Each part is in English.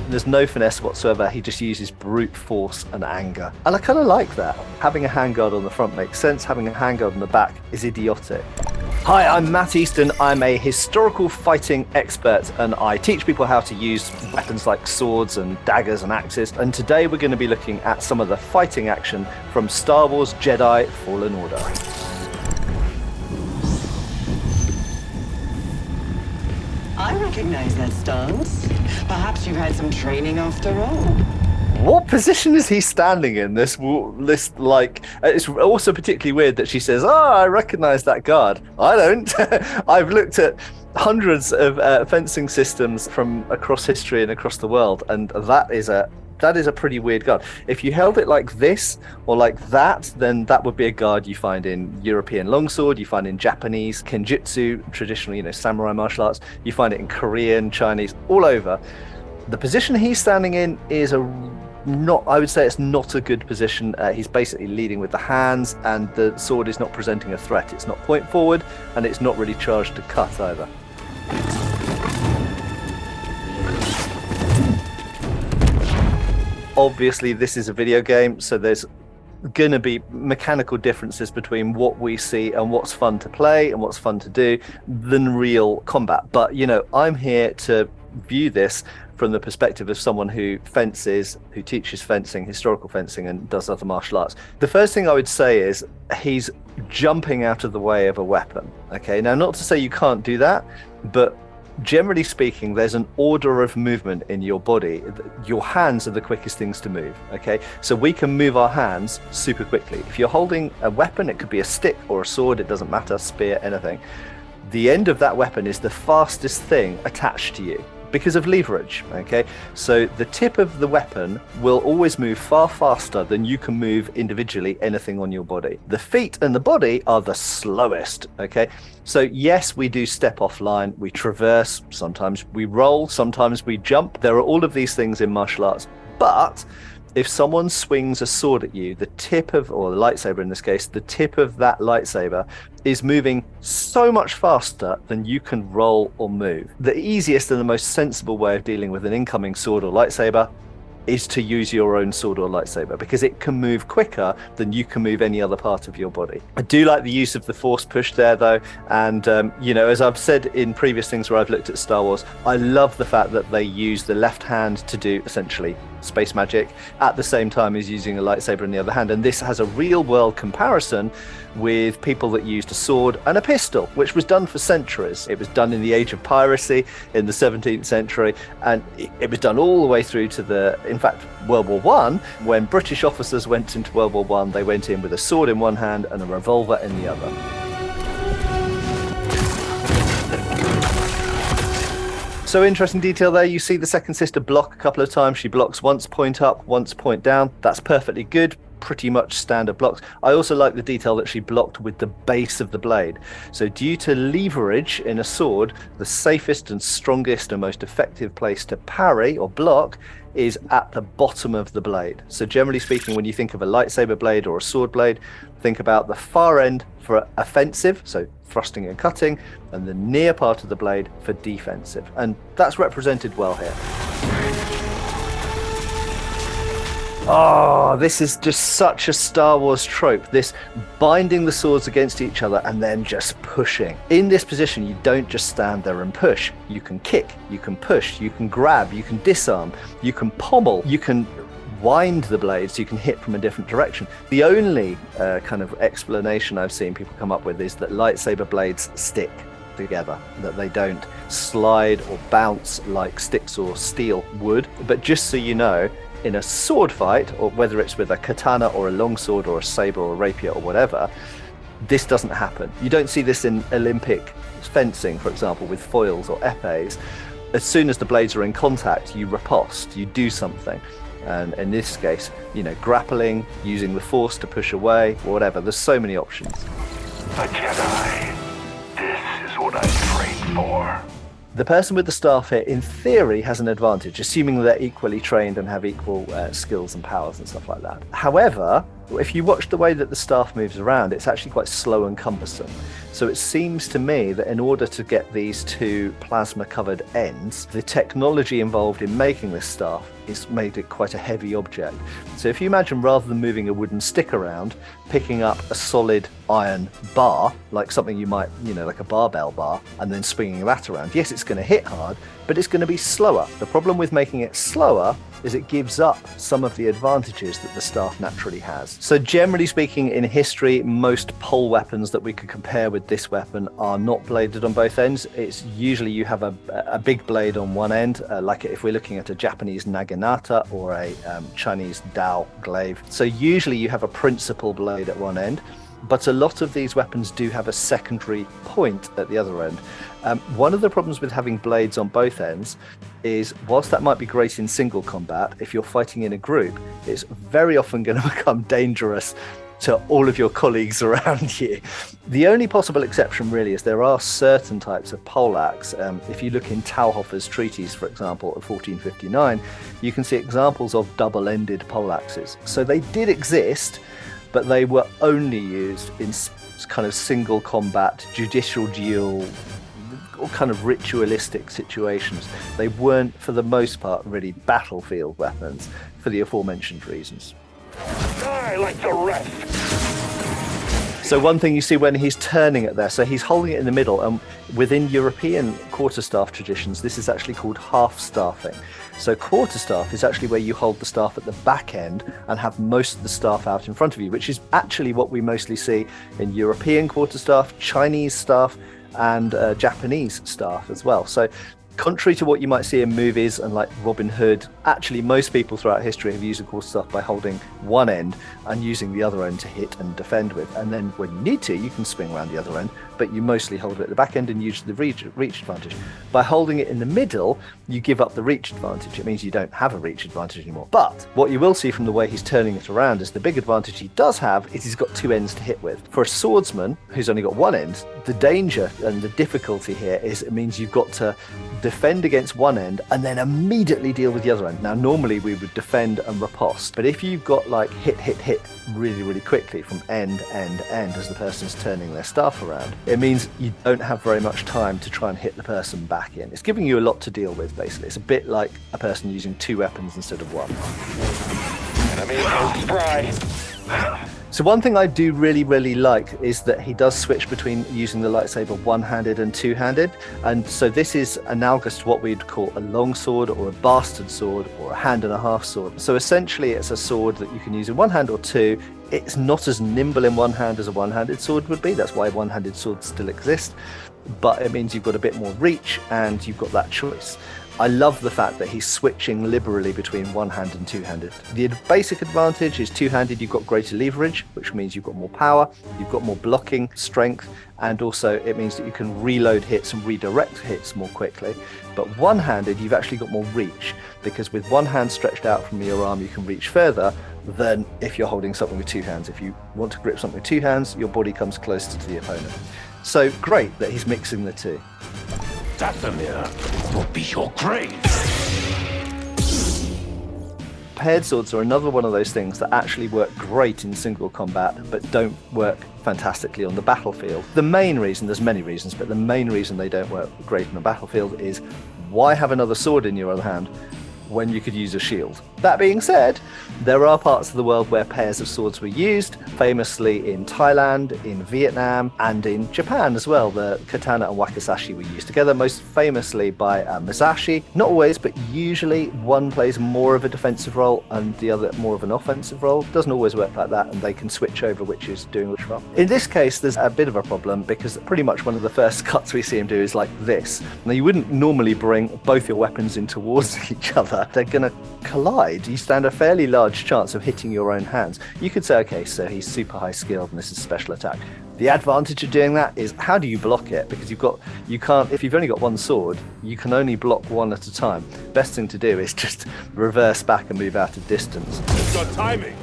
There's no finesse whatsoever. He just uses brute force and anger. And I kind of like that. Having a handguard on the front makes sense. Having a handguard on the back is idiotic. Hi, I'm Matt Easton. I'm a historical fighting expert, and I teach people how to use weapons like swords and daggers and axes. And today we're going to be looking at some of the fighting action from Star Wars Jedi Fallen Order. I recognize that stance. Perhaps you've had some training after all. What position is he standing in? This like, it's also particularly weird that she says, "Oh, I recognize that guard." I don't. I've looked at hundreds of fencing systems from across history and across the world, and that is a pretty weird guard. If you held it like this or like that, then that would be a guard you find in European longsword, you find in Japanese kenjutsu, traditional, samurai martial arts. You find it in Korean, Chinese, all over. The position he's standing in is I would say it's not a good position. He's basically leading with the hands, and the sword is not presenting a threat. It's not point forward, and it's not really charged to cut either. Obviously, this is a video game, so there's going to be mechanical differences between what we see and what's fun to play and what's fun to do than real combat. But, I'm here to view this from the perspective of someone who fences, who teaches fencing, historical fencing, and does other martial arts. The first thing I would say is he's jumping out of the way of a weapon. Okay, now not to say you can't do that, but generally speaking, there's an order of movement in your body. Your hands are the quickest things to move, okay? So we can move our hands super quickly. If you're holding a weapon, it could be a stick or a sword, it doesn't matter, spear, anything. The end of that weapon is the fastest thing attached to you because of leverage, okay? So the tip of the weapon will always move far faster than you can move individually anything on your body. The feet and the body are the slowest, okay? So yes, we do step offline, we traverse, sometimes we roll, sometimes we jump. There are all of these things in martial arts, but if someone swings a sword at you, the tip of, or a lightsaber in this case, the tip of that lightsaber is moving so much faster than you can roll or move. The easiest and the most sensible way of dealing with an incoming sword or lightsaber is to use your own sword or lightsaber, because it can move quicker than you can move any other part of your body. I do like the use of the force push there though, and as I've said in previous things where I've looked at Star Wars, I love the fact that they use the left hand to do essentially space magic at the same time as using a lightsaber in the other hand. And this has a real world comparison with people that used a sword and a pistol, which was done for centuries. It was done in the age of piracy in the 17th century, and it was done all the way through to in fact, World War I. When British officers went into World War I, they went in with a sword in one hand and a revolver in the other. So interesting detail there. You see the second sister block a couple of times. She blocks once point up, once point down. That's perfectly good. Pretty much standard blocks. I also like the detail that she blocked with the base of the blade. So due to leverage in a sword, the safest and strongest and most effective place to parry or block is at the bottom of the blade. So generally speaking, when you think of a lightsaber blade or a sword blade, think about the far end for offensive, so thrusting and cutting, and the near part of the blade for defensive. And that's represented well here. Oh, this is just such a Star Wars trope, this binding the swords against each other and then just pushing. In this position, you don't just stand there and push. You can kick, you can push, you can grab, you can disarm, you can pommel, you can wind the blades so you can hit from a different direction. The only kind of explanation I've seen people come up with is that lightsaber blades stick together, that they don't slide or bounce like sticks or steel would. But just so you know, in a sword fight, or whether it's with a katana or a longsword or a saber or a rapier or whatever, this doesn't happen. You don't see this in Olympic fencing, for example, with foils or epées. As soon as the blades are in contact, you riposte, you do something. And in this case, grappling, using the force to push away, whatever. There's so many options. A Jedi. This is what I trained for. The person with the staff here, in theory, has an advantage, assuming they're equally trained and have equal skills and powers and stuff like that. However, If you watch the way that the staff moves around, it's actually quite slow and cumbersome. So it seems to me that in order to get these two plasma-covered ends, the technology involved in making this staff is made it quite a heavy object. So if you imagine, rather than moving a wooden stick around, picking up a solid iron bar, like something you might, like a barbell bar, and then swinging that around, yes, it's going to hit hard, but it's going to be slower. The problem with making it slower is it gives up some of the advantages that the staff naturally has. So generally speaking, in history, most pole weapons that we could compare with this weapon are not bladed on both ends. It's usually you have a big blade on one end, like if we're looking at a Japanese naginata or a Chinese dao glaive. So usually you have a principal blade at one end, but a lot of these weapons do have a secondary point at the other end. One of the problems with having blades on both ends is, whilst that might be great in single combat, if you're fighting in a group, it's very often going to become dangerous to all of your colleagues around you. The only possible exception really is there are certain types of poleaxe. If you look in Talhoffer's treatise, for example, of 1459, you can see examples of double-ended poleaxes. So they did exist, but they were only used in kind of single combat, judicial duel, or kind of ritualistic situations. They weren't, for the most part, really battlefield weapons for the aforementioned reasons. Die like the rest. So one thing you see when he's turning it there, so he's holding it in the middle, and within European quarterstaff traditions, this is actually called half-staffing. So quarterstaff is actually where you hold the staff at the back end and have most of the staff out in front of you, which is actually what we mostly see in European quarterstaff, Chinese staff, and Japanese staff as well. So contrary to what you might see in movies and like Robin Hood, actually most people throughout history have used a quarterstaff by holding one end and using the other end to hit and defend with. And then when you need to, you can swing around the other end, but you mostly hold it at the back end and use the reach advantage. By holding it in the middle, you give up the reach advantage. It means you don't have a reach advantage anymore. But what you will see from the way he's turning it around is the big advantage he does have is he's got two ends to hit with. For a swordsman who's only got one end, the danger and the difficulty here is it means you've got to defend against one end and then immediately deal with the other end. Now normally we would defend and riposte, but if you've got like hit really quickly from end as the person's turning their staff around, it means you don't have very much time to try and hit the person back in. It's giving you a lot to deal with, basically. It's a bit like a person using two weapons instead of one. Enemy is spry. So one thing I do really like is that he does switch between using the lightsaber one-handed and two-handed, and so this is analogous to what we'd call a long sword or a bastard sword or a hand and a half sword. So essentially it's a sword that you can use in one hand or two. It's not as nimble in one hand as a one-handed sword would be. That's why one-handed swords still exist, but it means you've got a bit more reach and you've got that choice. I love the fact that he's switching liberally between one-handed and two-handed. The basic advantage is two-handed, you've got greater leverage, which means you've got more power, you've got more blocking strength, and also it means that you can reload hits and redirect hits more quickly. But one-handed, you've actually got more reach, because with one hand stretched out from your arm, you can reach further than if you're holding something with two hands. If you want to grip something with two hands, your body comes closer to the opponent. So great that he's mixing the two. Dathomir will be your grave. Paired swords are another one of those things that actually work great in single combat, but don't work fantastically on the battlefield. The main reason, there's many reasons, but the main reason they don't work great on the battlefield is why have another sword in your other hand when you could use a shield? That being said, there are parts of the world where pairs of swords were used, famously in Thailand, in Vietnam, and in Japan as well. The katana and wakizashi were used together, most famously by Masashi. Not always, but usually one plays more of a defensive role and the other more of an offensive role. Doesn't always work like that, and they can switch over which is doing which role. In this case, there's a bit of a problem because pretty much one of the first cuts we see him do is like this. Now, you wouldn't normally bring both your weapons in towards each other. They're going to collide. You stand a fairly large chance of hitting your own hands. You could say, okay, so he's super high skilled and this is special attack. The advantage of doing that is how do you block it? Because you can't, if you've only got one sword, you can only block one at a time. Best thing to do is just reverse back and move out of distance. It's got timing.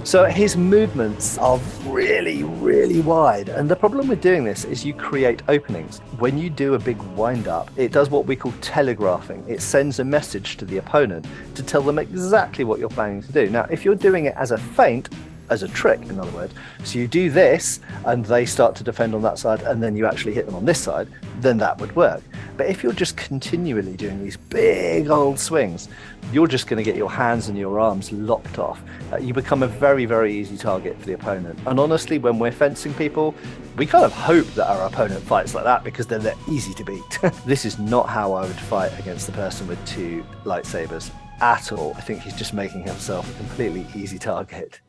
So his movements are really, really wide. And the problem with doing this is you create openings. When you do a big wind-up, it does what we call telegraphing. It sends a message to the opponent to tell them exactly what you're planning to do. Now, if you're doing it as a feint, as a trick, in other words, so you do this and they start to defend on that side and then you actually hit them on this side, then that would work. But if you're just continually doing these big old swings, you're just going to get your hands and your arms locked off. You become a very, very easy target for the opponent. And honestly, when we're fencing people, we kind of hope that our opponent fights like that because then they're easy to beat. This is not how I would fight against the person with 2 lightsabers at all. I think he's just making himself a completely easy target.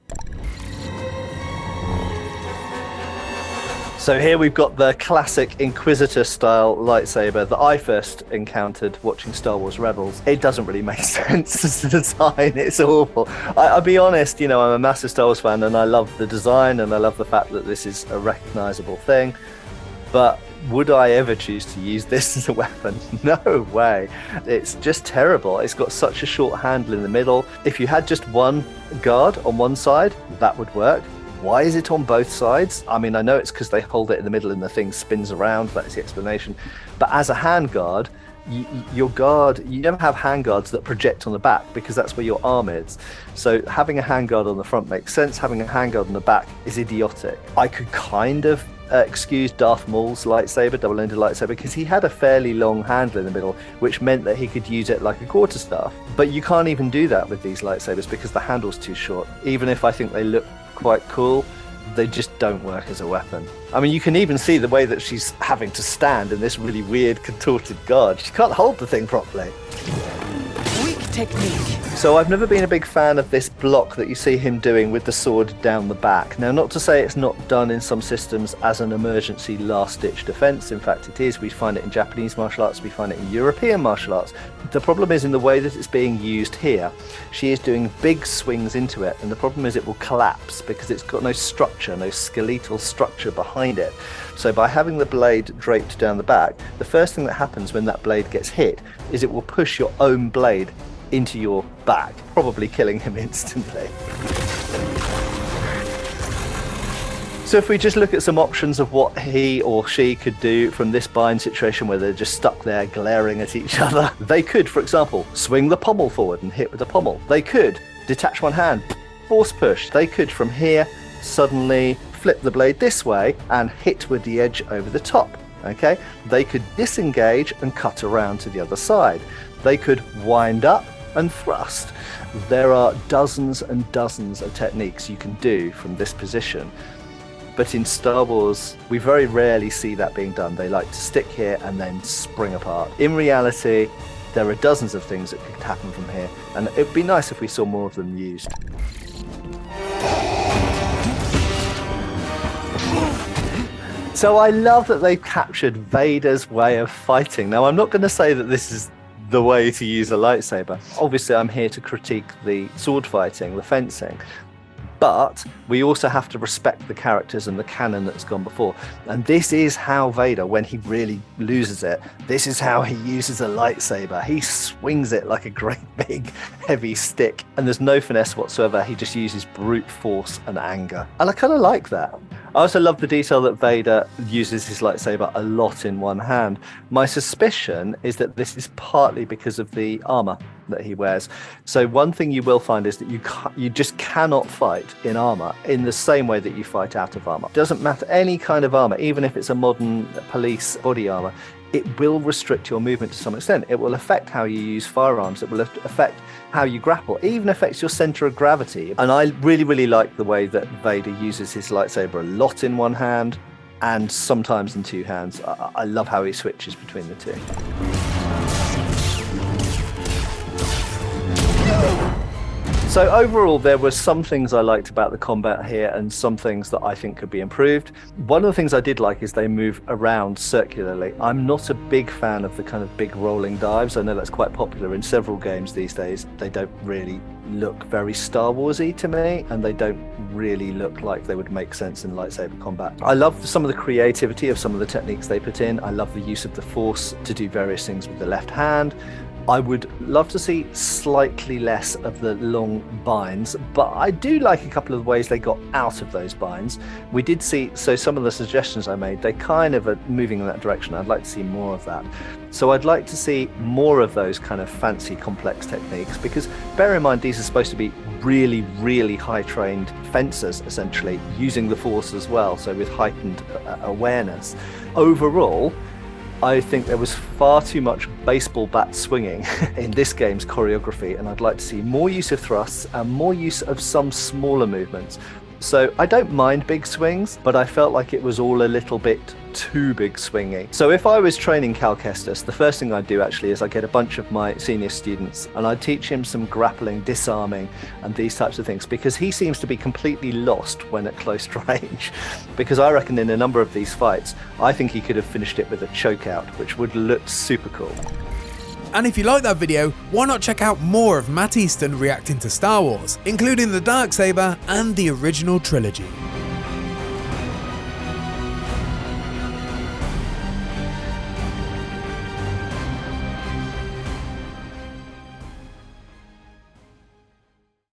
So here we've got the classic Inquisitor style lightsaber that I first encountered watching Star Wars Rebels. It doesn't really make sense as a design, it's awful. I'll be honest, I'm a massive Star Wars fan and I love the design and I love the fact that this is a recognizable thing. But would I ever choose to use this as a weapon? No way. It's just terrible. It's got such a short handle in the middle. If you had just one guard on one side, that would work. Why is it on both sides? I mean, I know it's because they hold it in the middle and the thing spins around. That is the explanation. But as a hand guard, your guard, you don't have hand guards that project on the back because that's where your arm is. So having a hand guard on the front makes sense. Having a hand guard on the back is idiotic. I could kind of excuse Darth Maul's lightsaber, double-ended lightsaber, because he had a fairly long handle in the middle, which meant that he could use it like a quarterstaff. But you can't even do that with these lightsabers because the handle's too short. Even if I think they look quite cool, they just don't work as a weapon. I mean, you can even see the way that she's having to stand in this really weird contorted guard. She can't hold the thing properly. Weak technique. So I've never been a big fan of this block that you see him doing with the sword down the back. Now, not to say it's not done in some systems as an emergency last-ditch defense. In fact, it is. We find it in Japanese martial arts. We find it in European martial arts. The problem is in the way that it's being used here. She is doing big swings into it, and the problem is it will collapse because it's got no structure, no skeletal structure behind it. So by having the blade draped down the back, the first thing that happens when that blade gets hit is it will push your own blade into your back, probably killing him instantly. So if we just look at some options of what he or she could do from this bind situation where they're just stuck there glaring at each other, they could, for example, swing the pommel forward and hit with the pommel. They could detach one hand, force push. They could, from here, suddenly flip the blade this way and hit with the edge over the top. Okay? They could disengage and cut around to the other side. They could wind up and thrust. There are dozens and dozens of techniques you can do from this position. But in Star Wars, we very rarely see that being done. They like to stick here and then spring apart. In reality, there are dozens of things that could happen from here, and it'd be nice if we saw more of them used. So I love that they've captured Vader's way of fighting. Now, I'm not going to say that this is the way to use a lightsaber. Obviously, I'm here to critique the sword fighting, the fencing. But we also have to respect the characters and the canon that's gone before. And this is how Vader, when he really loses it, this is how he uses a lightsaber. He swings it like a great big heavy stick. And there's no finesse whatsoever. He just uses brute force and anger. And I kind of like that. I also love the detail that Vader uses his lightsaber a lot in one hand. My suspicion is that this is partly because of the armor that he wears. So one thing you will find is that you just cannot fight in armor in the same way that you fight out of armor. It doesn't matter any kind of armor, even if it's a modern police body armor, it will restrict your movement to some extent. It will affect how you use firearms. It will affect how you grapple. It even affects your center of gravity. And I really, really like the way that Vader uses his lightsaber a lot in one hand and sometimes in two hands. I love how he switches between the two. So overall, there were some things I liked about the combat here and some things that I think could be improved. One of the things I did like is they move around circularly. I'm not a big fan of the kind of big rolling dives. I know that's quite popular in several games these days. They don't really look very Star Wars-y to me, and they don't really look like they would make sense in lightsaber combat. I love some of the creativity of some of the techniques they put in. I love the use of the Force to do various things with the left hand. I would love to see slightly less of the long binds, but I do like a couple of ways they got out of those binds. We did see, so some of the suggestions I made, they kind of are moving in that direction. I'd like to see more of that. So I'd like to see more of those kind of fancy, complex techniques, because bear in mind, these are supposed to be really, really high-trained fencers, essentially, using the Force as well, so with heightened awareness. Overall, I think there was far too much baseball bat swinging in this game's choreography, and I'd like to see more use of thrusts and more use of some smaller movements. So I don't mind big swings, but I felt like it was all a little bit too big swingy. So if I was training Cal Kestis, the first thing I'd do actually is I'd get a bunch of my senior students and I'd teach him some grappling, disarming, and these types of things, because he seems to be completely lost when at close range. Because I reckon in a number of these fights, I think he could have finished it with a chokeout, which would look super cool. And if you like that video, why not check out more of Matt Easton reacting to Star Wars, including the Darksaber and the original trilogy.